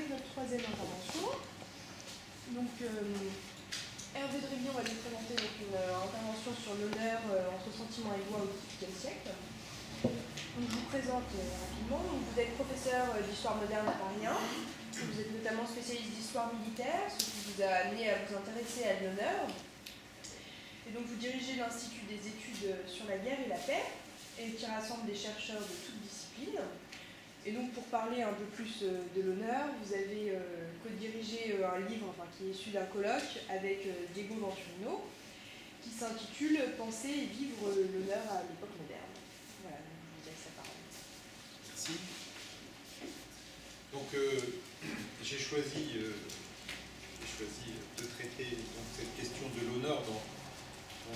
notre troisième intervention. Donc, Hervé Drévillon va nous présenter donc, une intervention sur l'honneur entre sentiment et loi au XVIIIe siècle. Donc, je vous présente rapidement. Donc, vous êtes professeur d'histoire moderne à Paris 1. Vous êtes notamment spécialiste d'histoire militaire, ce qui vous a amené à vous intéresser à l'honneur. Et donc, vous dirigez l'Institut des études sur la guerre et la paix, et qui rassemble des chercheurs de toutes disciplines. Et donc, pour parler un peu plus de l'honneur, vous avez co-dirigé un livre qui est issu d'un colloque avec Diego Venturino, qui s'intitule « Penser et vivre l'honneur à l'époque moderne ». Voilà, donc je vous laisse la parole. Merci. Donc, j'ai choisi de traiter donc, cette question de l'honneur dans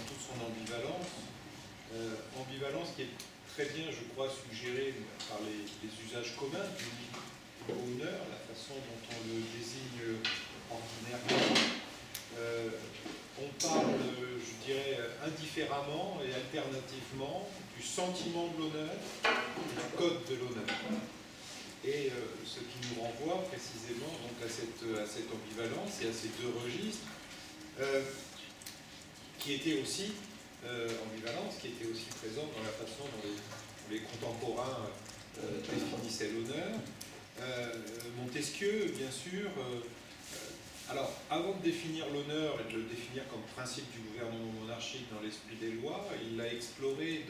toute son ambivalence. Ambivalence qui est très bien, je crois, suggérée par les usages communs du mot honneur, la façon dont on le désigne ordinairement. On parle, je dirais, indifféremment et alternativement du sentiment de l'honneur et du code de l'honneur. Et ce qui nous renvoie précisément donc, à cette ambivalence et à ces deux registres qui étaient aussi ambivalence, qui était aussi présente dans la façon dont les contemporains définissaient l'honneur. Montesquieu, bien sûr. Alors, avant de définir l'honneur et de le définir comme principe du gouvernement monarchique dans l'esprit des lois, il l'a exploré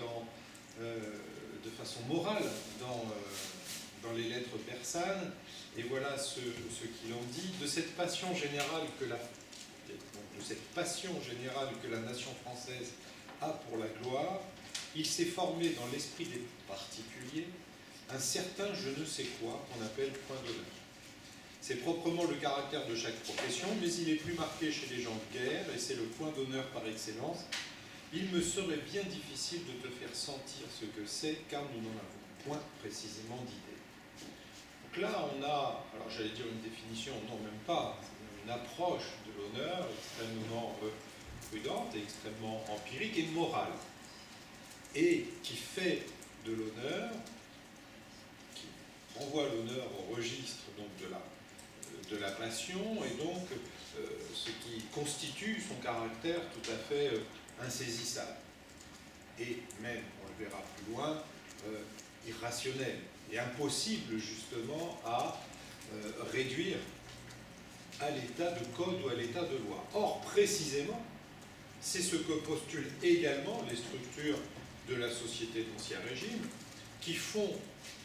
de façon morale dans les lettres persanes. Et voilà ce qu'il en dit. De cette passion générale que la nation française a pour la gloire, il s'est formé dans l'esprit des particuliers un certain je ne sais quoi qu'on appelle point d'honneur. C'est proprement le caractère de chaque profession, mais il est plus marqué chez les gens de guerre, et c'est le point d'honneur par excellence. Il me serait bien difficile de te faire sentir ce que c'est, car nous n'en avons point précisément d'idée. Donc là, on a, alors j'allais dire une définition, non même pas, une approche de l'honneur extrêmement prudente et extrêmement empirique et morale, et qui fait de l'honneur, qui renvoie l'honneur au registre donc, de la passion, et donc ce qui constitue son caractère tout à fait insaisissable, et même, on le verra plus loin, irrationnel, et impossible justement à réduire à l'état de code ou à l'état de loi. Or, précisément, c'est ce que postulent également les structures de la société d'Ancien Régime, qui font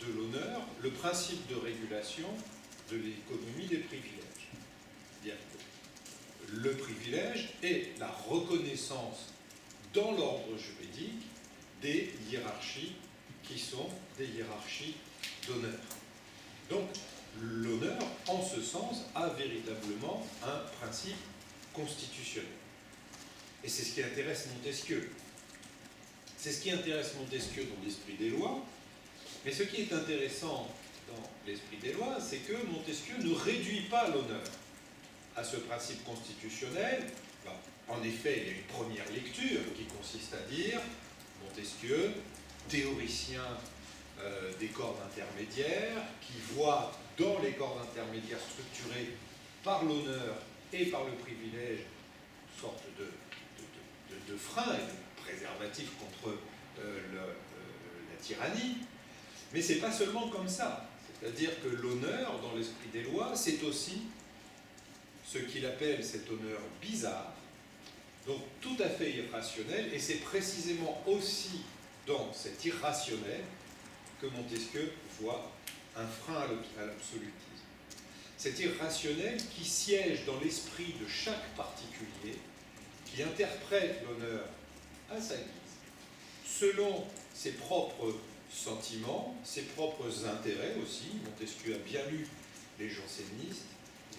de l'honneur le principe de régulation de l'économie des privilèges. C'est-à-dire que le privilège est la reconnaissance dans l'ordre juridique des hiérarchies qui sont des hiérarchies d'honneur. Donc, l'honneur, en ce sens, a véritablement un principe constitutionnel. Et c'est ce qui intéresse Montesquieu. C'est ce qui intéresse Montesquieu dans l'esprit des lois. Mais ce qui est intéressant dans l'esprit des lois, c'est que Montesquieu ne réduit pas l'honneur à ce principe constitutionnel. Alors, en effet, il y a une première lecture qui consiste à dire Montesquieu, théoricien des cordes intermédiaires, qui voit dans les cordes intermédiaires structurées par l'honneur et par le privilège une sorte de frein et de préservatif contre la tyrannie. Mais ce n'est pas seulement comme ça. C'est-à-dire que l'honneur, dans l'esprit des lois, c'est aussi ce qu'il appelle cet honneur bizarre, donc tout à fait irrationnel, et c'est précisément aussi dans cet irrationnel que Montesquieu voit un frein à l'absolutisme. Cet irrationnel qui siège dans l'esprit de chaque particulier, qui interprète l'honneur à sa guise, selon ses propres sentiments, ses propres intérêts aussi. Montesquieu a bien lu les jansénistes,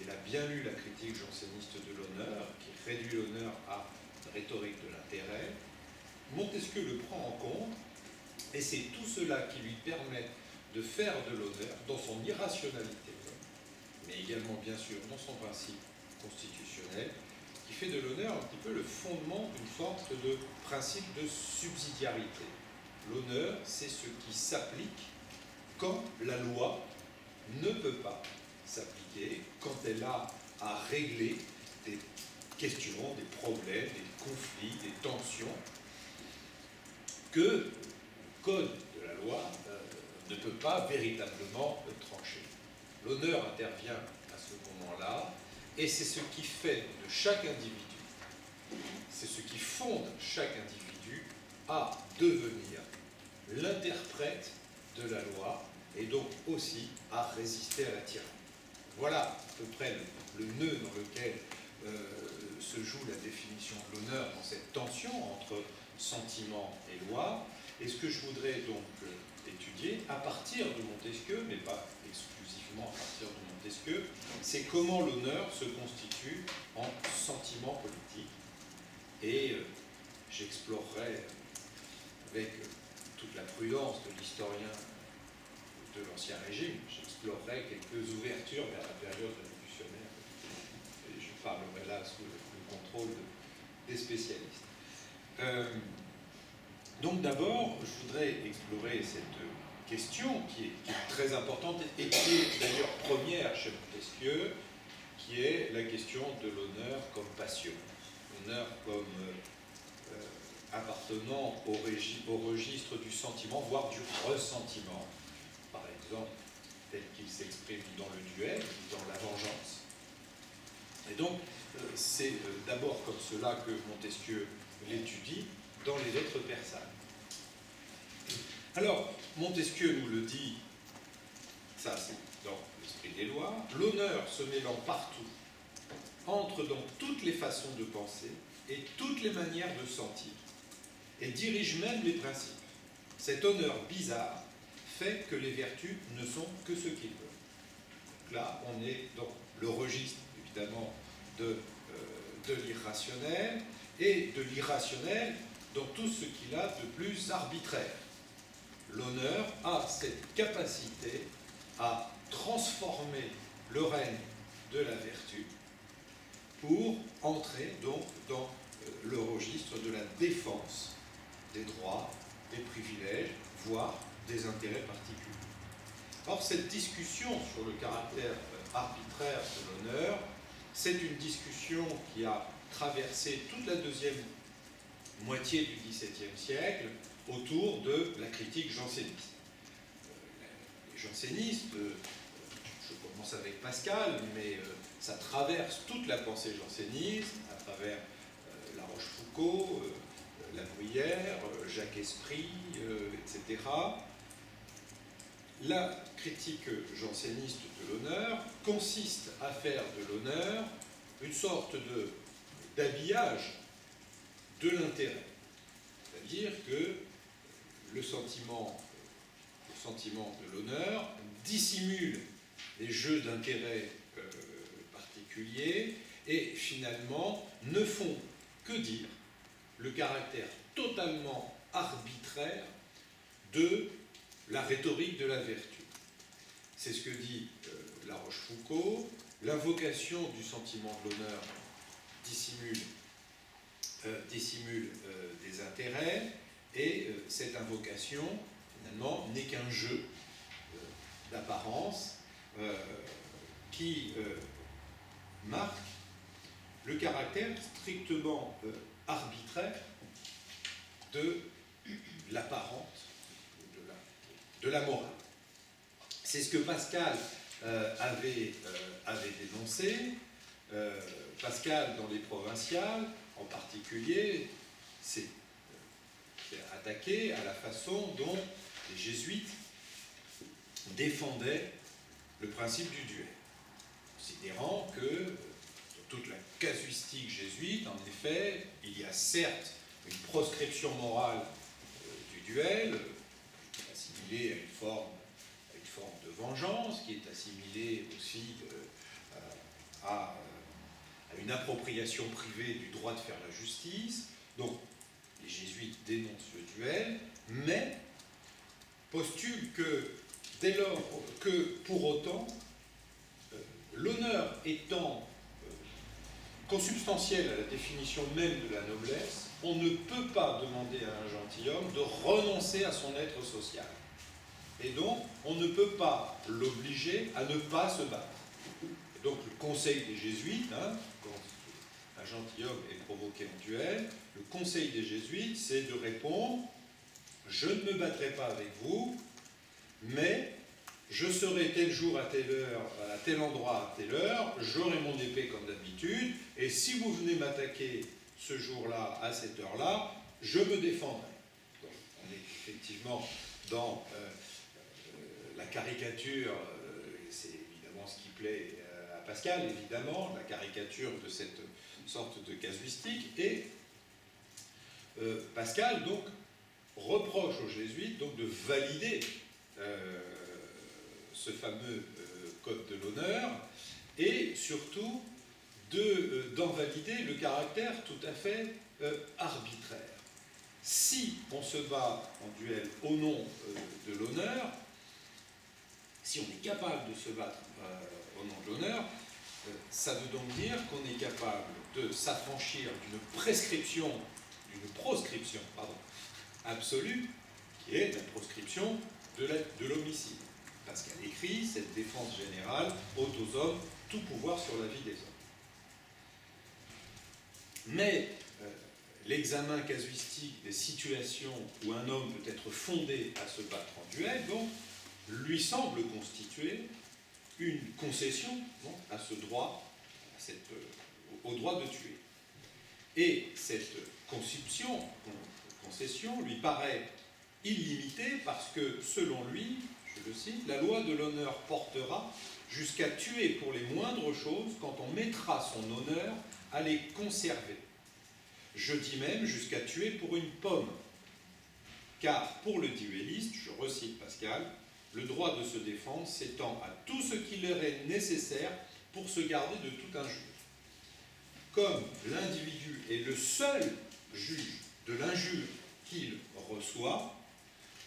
il a bien lu la critique janséniste de l'honneur, qui réduit l'honneur à la rhétorique de l'intérêt. Montesquieu le prend en compte, et c'est tout cela qui lui permet de faire de l'honneur, dans son irrationalité, mais également bien sûr dans son principe constitutionnel, qui fait de l'honneur un petit peu le fondement d'une sorte de principe de subsidiarité. L'honneur, c'est ce qui s'applique quand la loi ne peut pas s'appliquer quand elle a à régler des questions, des problèmes, des conflits, des tensions que le code de la loi ne peut pas véritablement trancher. L'honneur intervient à ce moment-là, et c'est ce qui fait de chaque individu, c'est ce qui fonde chaque individu à devenir l'interprète de la loi, et donc aussi à résister à la tyrannie. Voilà à peu près le nœud dans lequel se joue la définition de l'honneur, dans cette tension entre sentiment et loi. Et ce que je voudrais donc étudier à partir de Montesquieu, mais pas exclusivement à partir de Montesquieu, c'est comment l'honneur se constitue en sentiment politique. Et j'explorerai avec toute la prudence de l'historien de l'Ancien Régime, j'explorerai quelques ouvertures vers la période révolutionnaire. Et je parlerai là sous le contrôle des spécialistes. Donc d'abord, je voudrais explorer cette question qui est très importante et qui est d'ailleurs première chez Montesquieu, qui est la question de l'honneur comme passion, l'honneur comme appartenant au registre du sentiment, voire du ressentiment, par exemple, tel qu'il s'exprime dans le duel, dans la vengeance. Et donc, c'est d'abord comme cela que Montesquieu l'étudie dans les lettres persanes. Alors, Montesquieu nous le dit, ça c'est dans l'esprit des lois, l'honneur se mêlant partout, entre dans toutes les façons de penser et toutes les manières de sentir, et dirige même les principes. Cet honneur bizarre fait que les vertus ne sont que ce qu'ils veulent. Donc là, on est dans le registre, évidemment, de l'irrationnel, et de l'irrationnel dans tout ce qu'il a de plus arbitraire. L'honneur a cette capacité à transformer le règne de la vertu pour entrer donc dans le registre de la défense des droits, des privilèges, voire des intérêts particuliers. Or, cette discussion sur le caractère arbitraire de l'honneur, c'est une discussion qui a traversé toute la deuxième moitié du XVIIe siècle autour de la critique janséniste. Les jansénistes, je commence avec Pascal, mais ça traverse toute la pensée janséniste, à travers La Rochefoucauld, La Bruyère, Jacques Esprit, etc. La critique janséniste de l'honneur consiste à faire de l'honneur une sorte d'habillage de l'intérêt. C'est-à-dire que le sentiment de l'honneur dissimule les jeux d'intérêt particuliers et finalement ne font que dire le caractère totalement arbitraire de la rhétorique de la vertu. C'est ce que dit La Rochefoucauld. L'invocation du sentiment de l'honneur dissimule des intérêts, et cette invocation, finalement, n'est qu'un jeu d'apparence qui marque le caractère strictement arbitraire de l'apparente, de la morale. C'est ce que Pascal avait dénoncé. Pascal, dans les Provinciales, en particulier, s'est attaqué à la façon dont les jésuites défendaient le principe du duel, considérant que dans toute la casuistique jésuite, en effet, il y a certes une proscription morale du duel, qui est assimilée à une forme de vengeance, qui est assimilée aussi à une appropriation privée du droit de faire la justice. Donc, les jésuites dénoncent le duel, mais postulent que, dès lors que, pour autant, l'honneur étant consubstantiel à la définition même de la noblesse, on ne peut pas demander à un gentilhomme de renoncer à son être social. Et donc, on ne peut pas l'obliger à ne pas se battre. donc le conseil des jésuites, hein, quand un gentilhomme est provoqué en duel, le conseil des jésuites, c'est de répondre « Je ne me battrai pas avec vous, mais je serai tel jour à telle heure, à tel endroit à telle heure, j'aurai mon épée comme d'habitude, et si vous venez m'attaquer ce jour-là, à cette heure-là, je me défendrai. » Donc, on est effectivement dans la caricature, c'est évidemment ce qui plaît à Pascal, évidemment, la caricature de cette sorte de casuistique, et Pascal, donc, reproche aux jésuites donc, de valider ce fameux code de l'honneur, et surtout d'en valider le caractère tout à fait arbitraire. Si on se bat en duel au nom de l'honneur, si on est capable de se battre au nom de l'honneur, ça veut donc dire qu'on est capable de s'affranchir d'une proscription absolue, qui est la proscription de l'homicide. Parce qu'elle écrit cette défense générale ôte aux hommes tout pouvoir sur la vie des hommes. Mais l'examen casuistique des situations où un homme peut être fondé à se battre en duel, donc, lui semble constituer une concession donc, à ce droit, au droit de tuer. Et cette concession lui paraît illimitée parce que, selon lui, je le cite, la loi de l'honneur portera jusqu'à tuer pour les moindres choses quand on mettra son honneur à les conserver. Je dis même jusqu'à tuer pour une pomme. Car pour le duelliste, je recite Pascal, le droit de se défendre s'étend à tout ce qui leur est nécessaire pour se garder de toute injure. Comme l'individu est le seul juge de l'injure qu'il reçoit,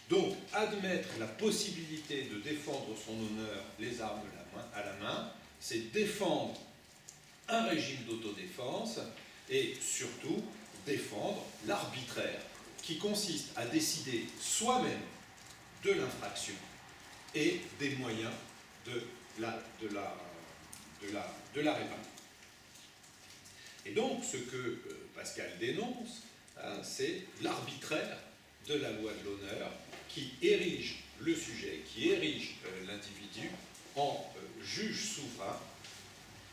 donc admettre la possibilité de défendre son honneur les armes à la main, c'est défendre un régime d'autodéfense et surtout défendre l'arbitraire qui consiste à décider soi-même de l'infraction et des moyens de la réparer. Et donc, ce que Pascal dénonce, hein, c'est l'arbitraire de la loi de l'honneur qui érige le sujet, qui érige l'individu en juge souverain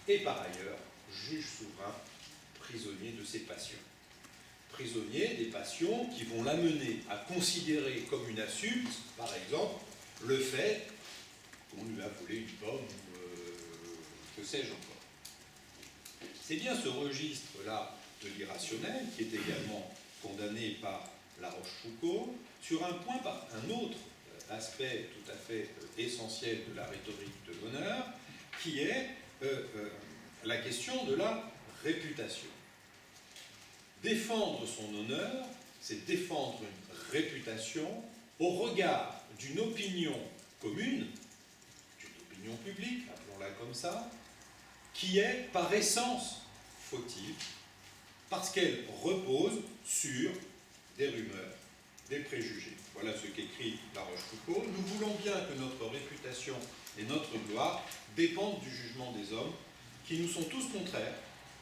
et par ailleurs juge souverain prisonnier de ses passions. Prisonnier des passions qui vont l'amener à considérer comme une insulte, par exemple, le fait qu'on lui a volé une pomme ou que sais-je encore. C'est bien ce registre-là de l'irrationnel qui est également condamné par La Rochefoucauld sur un point, par un autre aspect tout à fait essentiel de la rhétorique de l'honneur, qui est la question de la réputation. Défendre son honneur, c'est défendre une réputation au regard d'une opinion commune, d'une opinion publique, appelons-la comme ça, qui est par essence fautive, parce qu'elle repose sur des rumeurs, des préjugés. Voilà ce qu'écrit La Rochefoucauld. Nous voulons bien que notre réputation et notre gloire dépendent du jugement des hommes, qui nous sont tous contraires,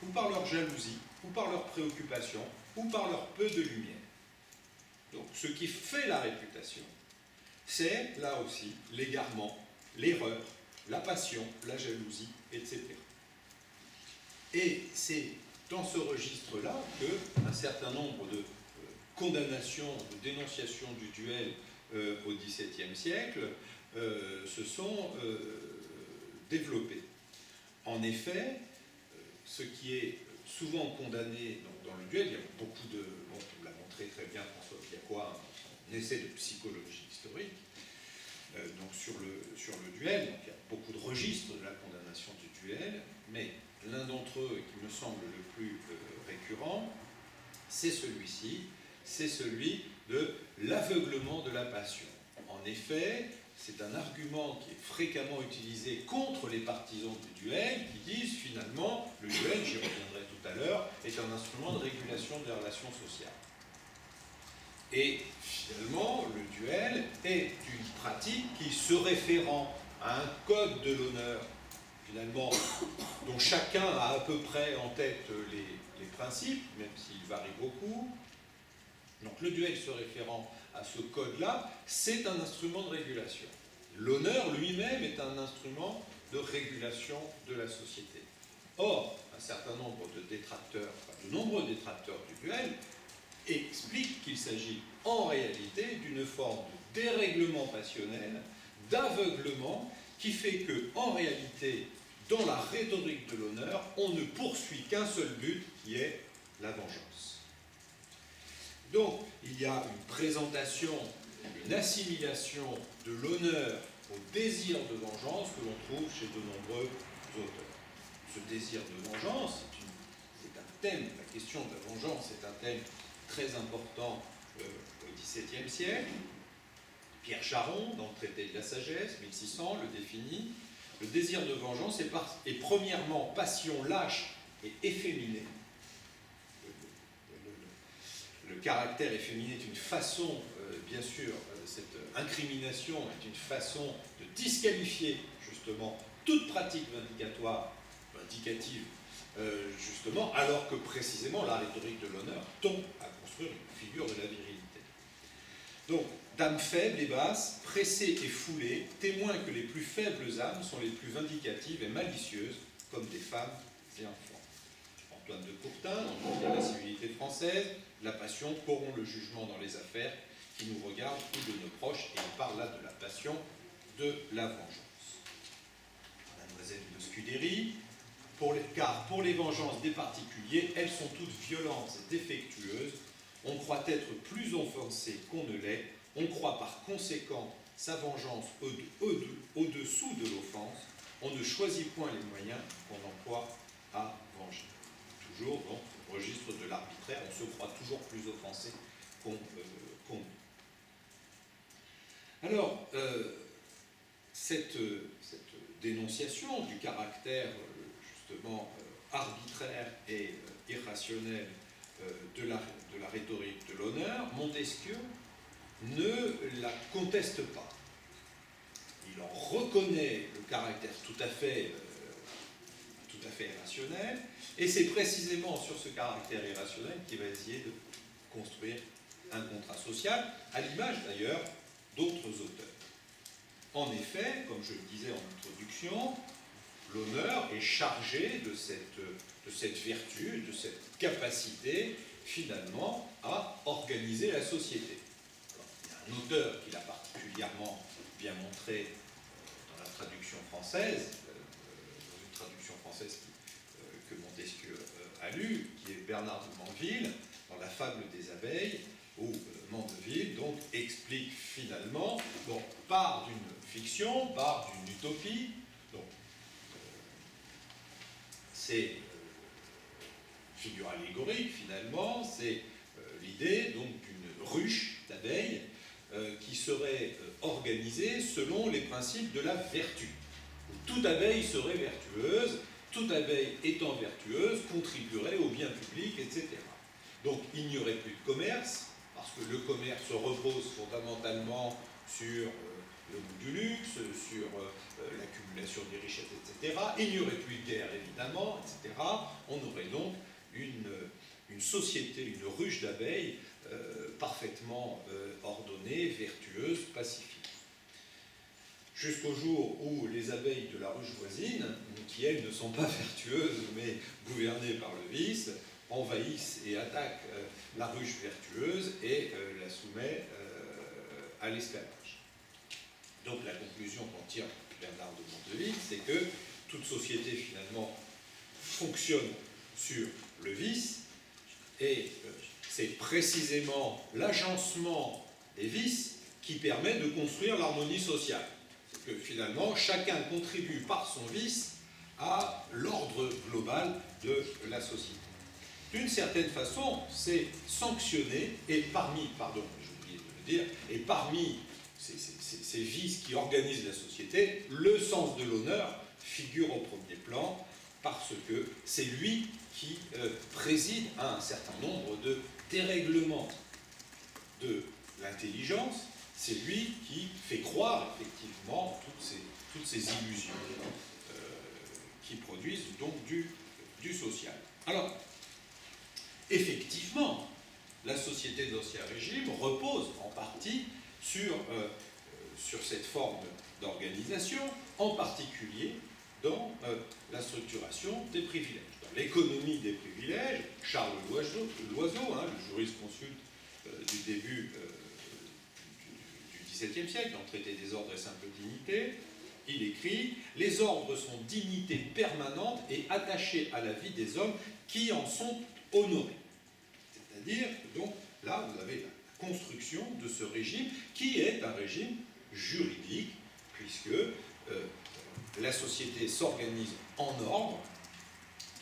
ou par leur jalousie, ou par leur préoccupation, ou par leur peu de lumière. Donc, ce qui fait la réputation, c'est, là aussi, l'égarement, l'erreur, la passion, la jalousie, etc. Et c'est dans ce registre-là qu'un certain nombre de condamnations, de dénonciations du duel au XVIIe siècle se sont développées. En effet, ce qui est souvent condamné dans le duel, il y a beaucoup de... Bon, vous l'a montré très bien François Piacqua, un essai de psychologie historique, donc sur le duel, donc il y a beaucoup de registres de la condamnation du duel, mais l'un d'entre eux, qui me semble le plus récurrent, c'est celui-ci, c'est celui de l'aveuglement de la passion. En effet, c'est un argument qui est fréquemment utilisé contre les partisans du duel, qui disent finalement, le duel, j'y reviendrai tout à l'heure, est un instrument de régulation des relations sociales. Et finalement, le duel est une pratique qui, se référant à un code de l'honneur finalement dont chacun a à peu près en tête les principes, même s'ils varient beaucoup. Donc le duel se référant à ce code-là, c'est un instrument de régulation. L'honneur lui-même est un instrument de régulation de la société. Or, un certain nombre de détracteurs, enfin de nombreux détracteurs du duel, expliquent qu'il s'agit en réalité d'une forme de dérèglement passionnel, d'aveuglement, qui fait que, en réalité, dans la rhétorique de l'honneur, on ne poursuit qu'un seul but, qui est la vengeance. Donc, il y a une présentation, une assimilation de l'honneur au désir de vengeance que l'on trouve chez de nombreux auteurs. Ce désir de vengeance, c'est un thème, la question de la vengeance est un thème très important au XVIIe siècle. Pierre Charon, dans le traité de la sagesse, 1600, le définit. Le désir de vengeance est premièrement passion lâche et efféminée. Le caractère efféminé est une façon, bien sûr, cette incrimination est une façon de disqualifier justement toute pratique vindicative, justement, alors que précisément la rhétorique de l'honneur tend à construire une figure de la virilité. Donc, dames faibles et basses, pressées et foulées, témoins que les plus faibles âmes sont les plus vindicatives et malicieuses, comme des femmes et enfants. Antoine de Courtin, dans la civilité française, la passion corrompt le jugement dans les affaires qui nous regardent ou de nos proches, et il parle là de la passion de la vengeance. Mademoiselle de Scudéry, car pour les vengeances des particuliers, elles sont toutes violentes et défectueuses, on croit être plus offensé qu'on ne l'est, on croit par conséquent sa vengeance au-dessous de l'offense, on ne choisit point les moyens qu'on emploie à venger. Toujours dans le registre de l'arbitraire, on se croit toujours plus offensé qu'on l'est. Alors, cette dénonciation du caractère justement arbitraire et irrationnel de la rhétorique de l'honneur, Montesquieu ne la conteste pas. Il en reconnaît le caractère tout à fait irrationnel, et c'est précisément sur ce caractère irrationnel qu'il va essayer de construire un contrat social, à l'image d'ailleurs d'autres auteurs. En effet, comme je le disais en introduction, l'honneur est chargé de cette vertu, de cette capacité, finalement, à organiser la société. Alors, il y a un auteur qui l'a particulièrement bien montré dans la traduction française, dans une traduction française que Montesquieu a lue, qui est Bernard de Mandeville, dans La fable des abeilles, où Mandeville donc explique finalement, bon, part d'une fiction, part d'une utopie, donc c'est figure allégorique finalement, c'est l'idée donc d'une ruche d'abeilles qui serait organisée selon les principes de la vertu. Toute abeille serait vertueuse, toute abeille étant vertueuse contribuerait au bien public, etc. Donc il n'y aurait plus de commerce, parce que le commerce repose fondamentalement sur le goût du luxe, sur l'accumulation des richesses, etc. Il n'y aurait plus de guerre, évidemment, etc. On aurait donc une société, une ruche d'abeilles parfaitement ordonnée, vertueuse, pacifique. Jusqu'au jour où les abeilles de la ruche voisine, qui elles ne sont pas vertueuses, mais gouvernées par le vice, envahissent et attaquent la ruche vertueuse et la soumettent à l'esclavage. Donc la conclusion qu'en tire Bernard de Mandeville, c'est que toute société finalement fonctionne sur le vice, et c'est précisément l'agencement des vices qui permet de construire l'harmonie sociale. C'est que finalement chacun contribue par son vice à l'ordre global de la société. D'une certaine façon, c'est sanctionné, et parmi, pardon, j'ai oublié de le dire, et parmi ces vices qui organisent la société, le sens de l'honneur figure au premier plan, parce que c'est lui qui préside à un certain nombre de dérèglements de l'intelligence, c'est lui qui fait croire effectivement toutes ces illusions qui produisent donc du social. Alors, effectivement, la société d'Ancien Régime repose en partie sur cette forme d'organisation, en particulier dans la structuration des privilèges. Dans l'économie des privilèges, Charles Loiseau, le jurisconsulte du début du XVIIe siècle, dans le traité des ordres et simples dignités, il écrit « Les ordres sont dignités permanentes et attachées à la vie des hommes qui en sont honorés ». C'est-à-dire, donc, là, vous avez la construction de ce régime qui est un régime juridique, puisque la société s'organise en ordre,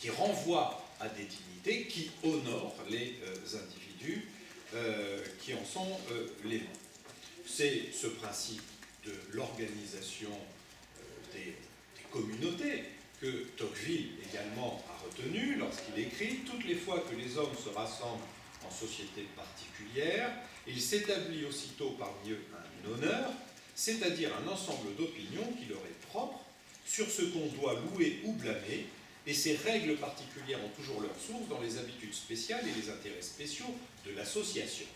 qui renvoie à des dignités, qui honore les individus qui en sont les membres. C'est ce principe de l'organisation des communautés que Tocqueville également a retenu lorsqu'il écrit « Toutes les fois que les hommes se rassemblent en société particulière, il s'établit aussitôt parmi eux un honneur, c'est-à-dire un ensemble d'opinions qui leur est propre, sur ce qu'on doit louer ou blâmer, et ces règles particulières ont toujours leur source dans les habitudes spéciales et les intérêts spéciaux de l'association.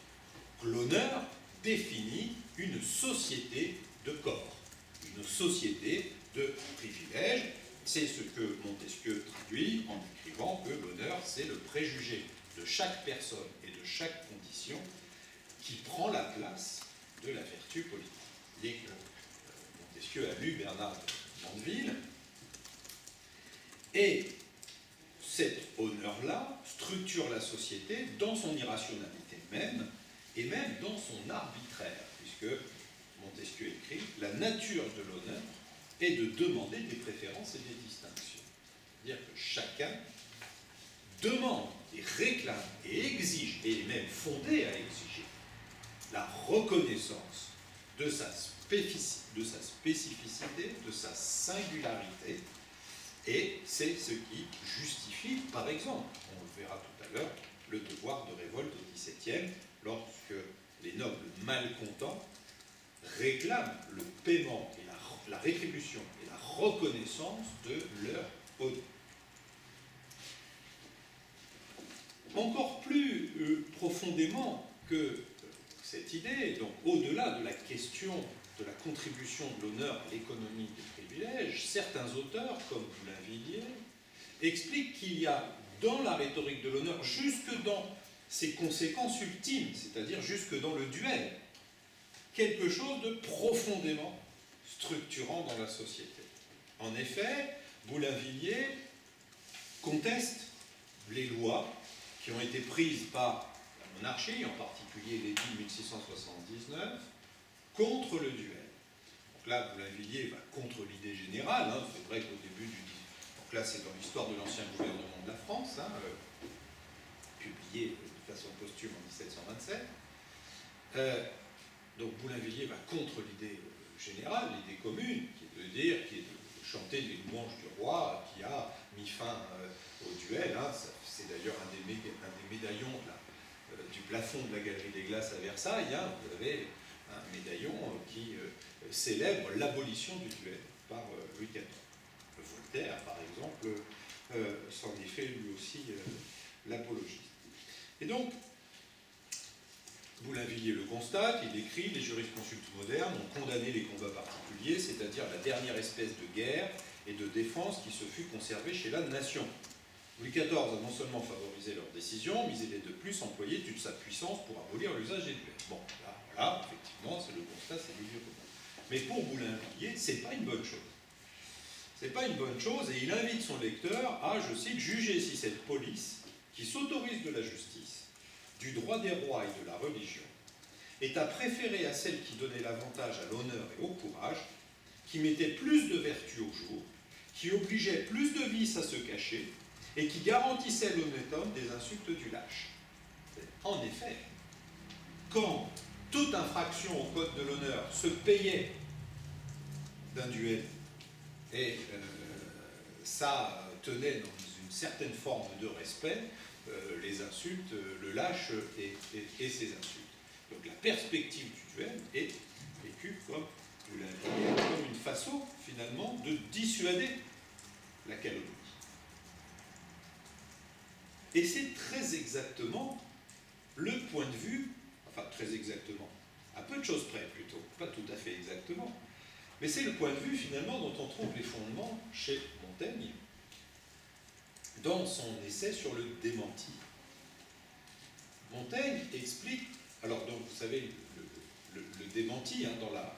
L'honneur définit une société de corps, une société de privilèges. C'est ce que Montesquieu traduit en écrivant que l'honneur, c'est le préjugé de chaque personne et de chaque condition qui prend la place de la vertu politique. Vous voyez que Montesquieu a lu Bernard de Mandeville, et cet honneur-là structure la société dans son irrationalité même, et même dans son arbitraire, puisque Montesquieu écrit « La nature de l'honneur est de demander des préférences et des distinctions ». C'est-à-dire que chacun demande et réclame et exige, et est même fondé à exiger, la reconnaissance de sa spécificité, de sa singularité, et c'est ce qui justifie, par exemple, on le verra tout à l'heure, le devoir de révolte au XVIIe, lorsque les nobles malcontents réclament le paiement et la rétribution et la reconnaissance de leur honneur. Encore plus profondément que cette idée, donc au-delà de la question de la contribution de l'honneur à l'économie des privilèges, certains auteurs, comme Boulainvilliers, expliquent qu'il y a dans la rhétorique de l'honneur, jusque dans ses conséquences ultimes, c'est-à-dire jusque dans le duel, quelque chose de profondément structurant dans la société. En effet, Boulainvilliers conteste les lois qui ont été prises par la monarchie, en particulier l'édit de 1679, contre le duel. Donc là, Boulainvilliers va contre l'idée générale, hein. C'est vrai qu'au début du... Donc là, c'est dans l'histoire de l'ancien gouvernement de la France, hein, publié de façon posthume en 1727. Donc Boulainvilliers va contre l'idée générale, l'idée commune, qui est de chanter les louanges du roi qui a mis fin au duel. Hein. C'est d'ailleurs un des médaillons du plafond de la Galerie des Glaces à Versailles. Hein. Vous avez un médaillon qui célèbre l'abolition du duel par Louis XIV. Voltaire, par exemple, s'en est fait lui aussi l'apologie. Et donc, Boulainvilliers le constate, il écrit « Les jurisconsultes modernes ont condamné les combats particuliers, c'est-à-dire la dernière espèce de guerre et de défense qui se fut conservée chez la nation. Louis XIV a non seulement favorisé leurs décisions, mais il est de plus employé toute sa puissance pour abolir l'usage des duels. » Bon, là, voilà, effectivement, c'est le constat, c'est le lieu commun. Mais pour Boulainvilliers, c'est pas une bonne chose. C'est pas une bonne chose, et il invite son lecteur à, je cite, « juger si cette police, qui s'autorise de la justice, du droit des rois et de la religion, est à préférer à celle qui donnait l'avantage à l'honneur et au courage, qui mettait plus de vertu au jour, qui obligeait plus de vices à se cacher, et qui garantissait à l'honnête homme des insultes du lâche. » En effet, quand toute infraction au code de l'honneur se payait d'un duel, et ça tenait dans une certaine forme de respect, les insultes, le lâche et ses insultes. Donc la perspective du duel est vécue comme une façon finalement de dissuader la calomnie. Et c'est très exactement le point de vue, enfin très exactement, à peu de choses près plutôt, pas tout à fait exactement, mais c'est le point de vue finalement dont on trouve les fondements chez Montaigne dans son essai sur le démenti. Montaigne explique, alors donc vous savez, le démenti hein, dans la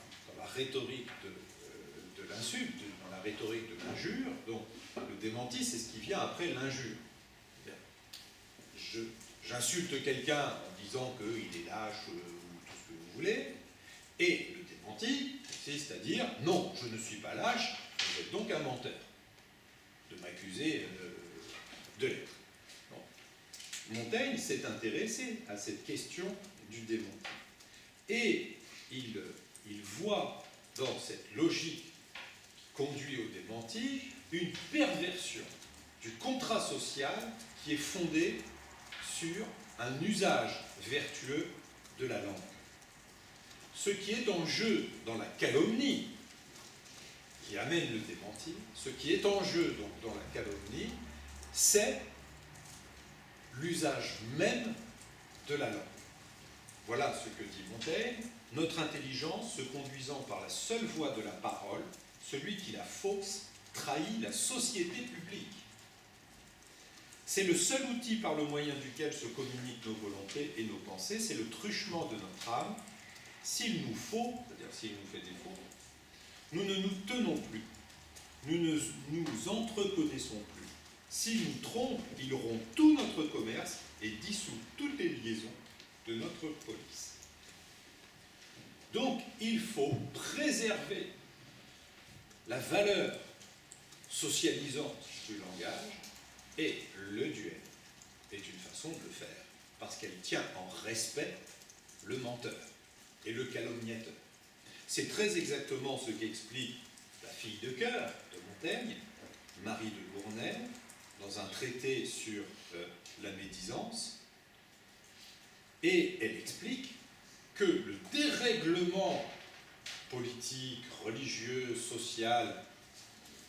rhétorique de l'insulte, dans la rhétorique de l'injure, donc le démenti c'est ce qui vient après l'injure. J'insulte quelqu'un en disant qu'il est lâche ou tout ce que vous voulez, et le démenti consiste à dire non, je ne suis pas lâche, vous êtes donc un menteur, de m'accuser de l'être. Montaigne s'est intéressé à cette question du démenti. Et il voit dans cette logique qui conduit au démenti une perversion du contrat social qui est fondé sur un usage vertueux de la langue. Ce qui est en jeu dans la calomnie, qui amène le démenti, ce qui est en jeu donc dans la calomnie, c'est l'usage même de la langue. Voilà ce que dit Montaigne, notre intelligence se conduisant par la seule voie de la parole, celui qui la fausse trahit la société publique. C'est le seul outil par le moyen duquel se communiquent nos volontés et nos pensées, c'est le truchement de notre âme. S'il nous faut, c'est-à-dire s'il nous fait défaut, nous ne nous tenons plus, nous ne nous entreconnaissons plus. S'il nous trompe, il rompt tout notre commerce et dissout toutes les liaisons de notre police. Donc, il faut préserver la valeur socialisante du langage et le duel est une façon de le faire parce qu'elle tient en respect le menteur et le calomniateur. C'est très exactement ce qu'explique la fille de cœur de Montaigne, Marie de Gournay, dans un traité sur la médisance, et elle explique que le dérèglement politique, religieux, social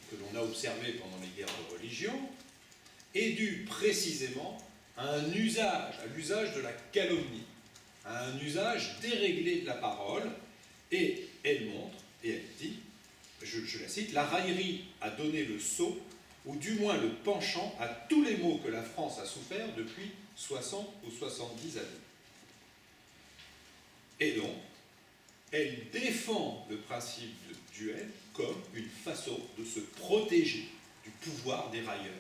que l'on a observé pendant les guerres de religion est dû précisément à un usage, à l'usage de la calomnie, à un usage déréglé de la parole, et elle montre, et elle dit, je la cite, la raillerie a donné le sceau, ou du moins le penchant, à tous les maux que la France a souffert depuis 60 ou 70 années. Et donc, elle défend le principe de duel comme une façon de se protéger du pouvoir des railleurs,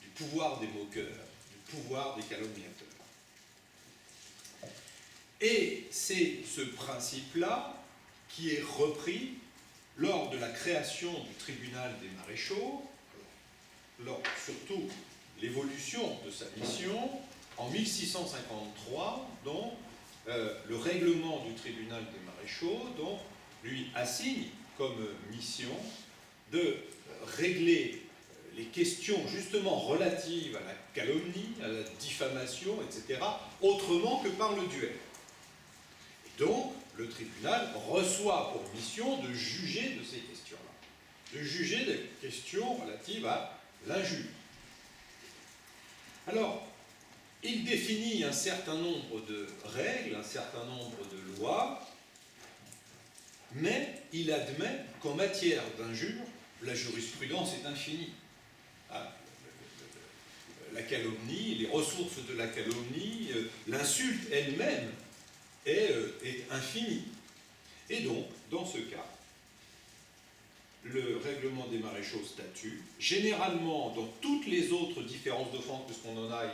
du pouvoir des moqueurs, du pouvoir des calomniateurs. Et c'est ce principe-là qui est repris lors de la création du tribunal des maréchaux, lors surtout l'évolution de sa mission, en 1653, dont le règlement du tribunal des maréchaux donc, lui assigne comme mission de régler les questions justement relatives à la calomnie, à la diffamation, etc., autrement que par le duel. Et donc, le tribunal reçoit pour mission de juger de ces questions-là, de juger des questions relatives à l'injure. Alors, il définit un certain nombre de règles, un certain nombre de lois, mais il admet qu'en matière d'injure, la jurisprudence est infinie. La calomnie, les ressources de la calomnie, l'insulte elle-même est infinie. Et donc, dans ce cas, le règlement des maréchaux statue, généralement dans toutes les autres différences d'offense, puisqu'on en a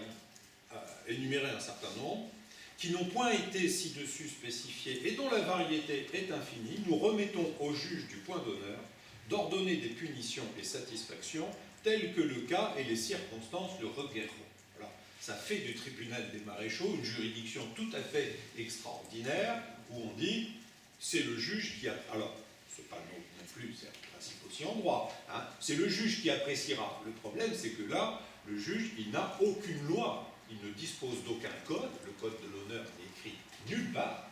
énuméré un certain nombre, qui n'ont point été ci-dessus spécifiés et dont la variété est infinie, nous remettons au juge du point d'honneur d'ordonner des punitions et satisfactions telles que le cas et les circonstances le requerront. Alors, ça fait du tribunal des maréchaux une juridiction tout à fait extraordinaire où on dit c'est le juge qui a... Alors, c'est pas non plus, c'est un principe aussi en droit, hein, c'est le juge qui appréciera. Le problème, c'est que là, le juge, il n'a aucune loi, il ne dispose d'aucun code, le code de l'honneur n'est écrit nulle part,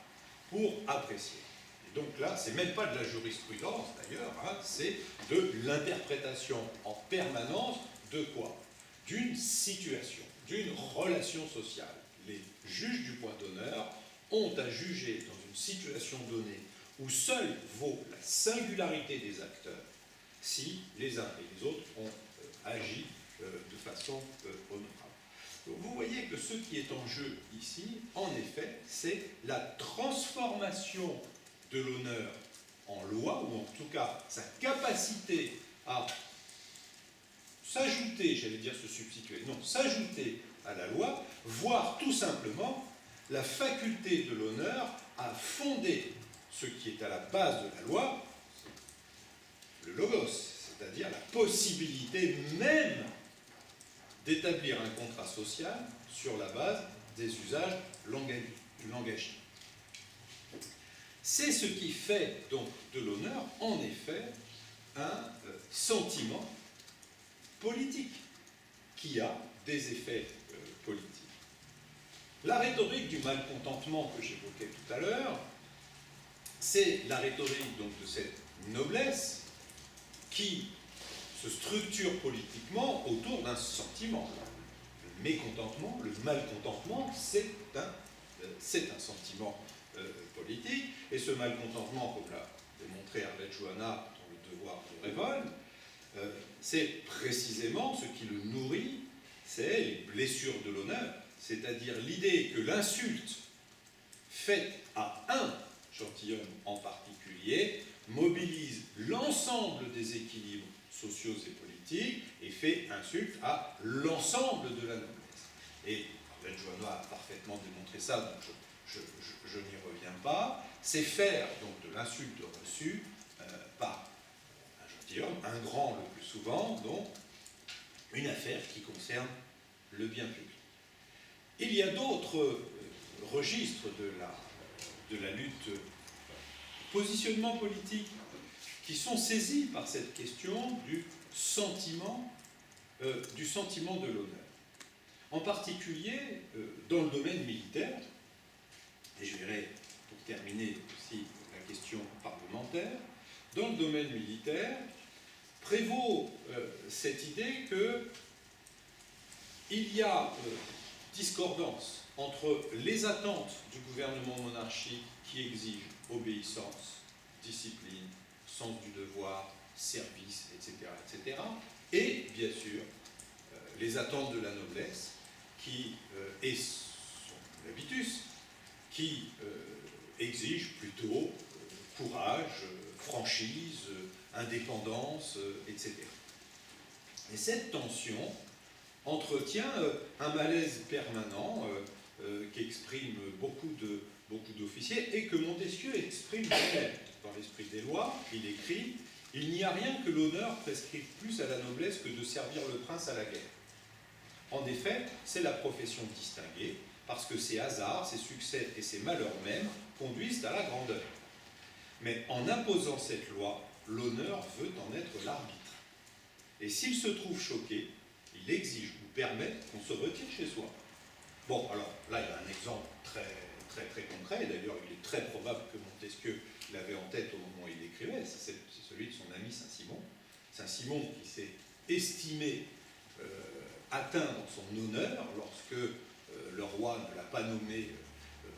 pour apprécier. Et donc là, c'est même pas de la jurisprudence d'ailleurs, hein, c'est de l'interprétation en permanence de quoi? D'une situation. d'une relation sociale. Les juges du point d'honneur ont à juger dans une situation donnée où seule vaut la singularité des acteurs si les uns et les autres ont agi de façon honorable. Donc vous voyez que ce qui est en jeu ici, en effet, c'est la transformation de l'honneur en loi, ou en tout cas sa capacité à s'ajouter, j'allais dire se substituer, non, s'ajouter à la loi, voire tout simplement la faculté de l'honneur à fonder ce qui est à la base de la loi, le logos, c'est-à-dire la possibilité même d'établir un contrat social sur la base des usages langagiers. C'est ce qui fait donc de l'honneur, en effet, un sentiment politique qui a des effets politiques. La rhétorique du malcontentement que j'évoquais tout à l'heure, c'est la rhétorique donc de cette noblesse qui se structure politiquement autour d'un sentiment. Le mécontentement, le malcontentement, c'est un sentiment politique, et ce malcontentement, comme l'a démontré Arlette Johanna dans Le devoir de révolte, c'est précisément ce qui le nourrit, c'est les blessures de l'honneur, c'est-à-dire l'idée que l'insulte faite à un gentilhomme en particulier mobilise l'ensemble des équilibres sociaux et politiques et fait insulte à l'ensemble de la noblesse. Et Arlette Johanna a parfaitement démontré ça, donc je n'y reviens pas. C'est faire donc de l'insulte reçue par un gentilhomme, un grand le plus souvent, donc une affaire qui concerne le bien public. Il y a d'autres registres de la lutte, positionnement politique, qui sont saisis par cette question du sentiment de l'honneur. En particulier, dans le domaine militaire, et je verrai pour terminer aussi la question parlementaire, dans le domaine militaire, prévaut cette idée qu'il y a discordance entre les attentes du gouvernement monarchique qui exige obéissance, discipline, sens du devoir, service, etc., etc., et bien sûr les attentes de la noblesse et son habitus qui exigent plutôt courage, franchise, indépendance, etc. Et cette tension entretient un malaise permanent qu'expriment beaucoup d'officiers et que Montesquieu exprime lui-même. Dans l'esprit des lois, il écrit « Il n'y a rien que l'honneur prescrive plus à la noblesse que de servir le prince à la guerre. En effet, c'est la profession distinguée, parce que ses hasards, ses succès et ses malheurs mêmes conduisent à la grandeur. Mais en imposant cette loi, l'honneur veut en être l'arbitre. Et s'il se trouve choqué, il exige ou permet qu'on se retire chez soi. » Bon, alors là, il y a un exemple très concret, et d'ailleurs il est très probable que Montesquieu l'avait en tête au moment où il écrivait, c'est celui de son ami Saint-Simon. Saint-Simon qui s'est estimé atteint dans son honneur lorsque le roi ne l'a pas nommé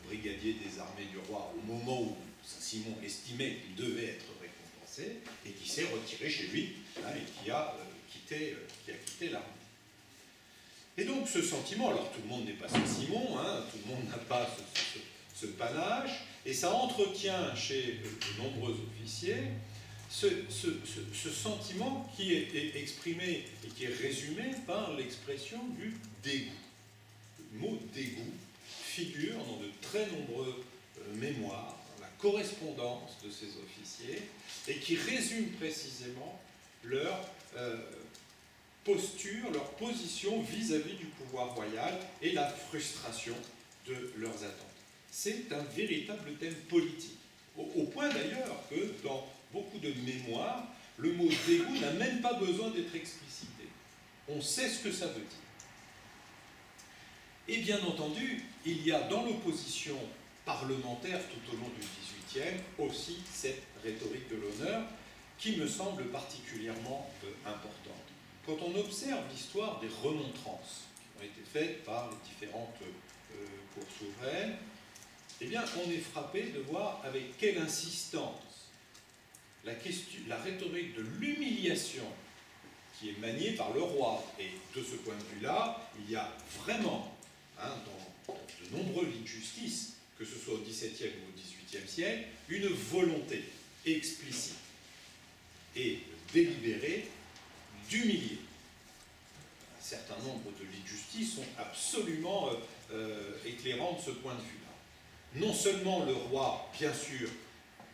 brigadier des armées du roi au moment où Saint-Simon estimait qu'il devait être récompensé, et qui s'est retiré chez lui, et qui a quitté l'armée. Et donc ce sentiment, alors tout le monde n'est pas Saint-Simon, tout le monde n'a pas ce panache, et ça entretient chez de nombreux officiers ce sentiment qui est exprimé et qui est résumé par l'expression du dégoût. Le mot dégoût figure dans de très nombreux mémoires, dans la correspondance de ces officiers, et qui résume précisément leur posture, leur position vis-à-vis du pouvoir royal et la frustration de leurs attentes. C'est un véritable thème politique, au point d'ailleurs que dans beaucoup de mémoires, le mot dégoût n'a même pas besoin d'être explicité. On sait ce que ça veut dire. Et bien entendu, il y a dans l'opposition parlementaire tout au long du XVIIIe aussi cette rhétorique de l'honneur qui me semble particulièrement importante. Quand on observe l'histoire des remontrances, ont été faites par les différentes cours souveraines, eh bien, on est frappé de voir avec quelle insistance la rhétorique de l'humiliation qui est maniée par le roi. Et de ce point de vue-là, il y a vraiment, dans de nombreux lits de justice, que ce soit au XVIIe ou au XVIIIe siècle, une volonté explicite et délibérée d'humilier. Un certain nombre de lits de justice sont absolument éclairants de ce point de vue-là. Non seulement le roi, bien sûr,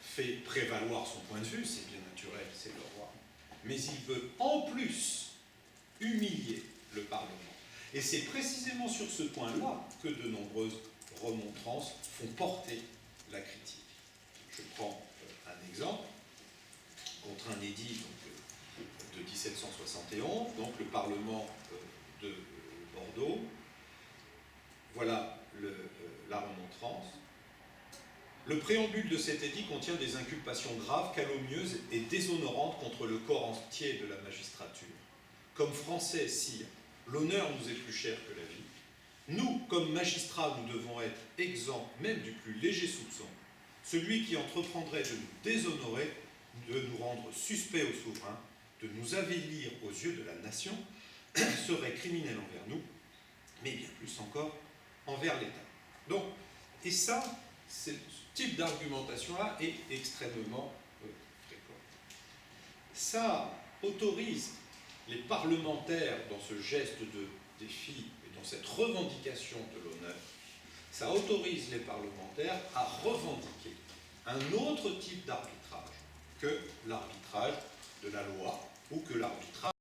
fait prévaloir son point de vue, c'est bien naturel, c'est le roi, mais il veut en plus humilier le Parlement. Et c'est précisément sur ce point-là que de nombreuses remontrances font porter la critique. Je prends un exemple, contre un édit de 1771, donc le Parlement de Bordeaux. Voilà la remontrance. Le préambule de cet édit contient des inculpations graves, calomnieuses et déshonorantes contre le corps entier de la magistrature. Comme Français, sire, l'honneur nous est plus cher que la vie. Nous, comme magistrats, nous devons être exempts même du plus léger soupçon. Celui qui entreprendrait de nous déshonorer, de nous rendre suspects au souverain, de nous avilir aux yeux de la nation, serait criminel envers nous, mais bien plus encore envers l'État. Donc, et ça, ce type d'argumentation-là est extrêmement fréquent. Ça autorise les parlementaires dans ce geste de défi et dans cette revendication de l'honneur, ça autorise les parlementaires à revendiquer un autre type d'arbitrage que l'arbitrage de la loi ou que l'arbitrage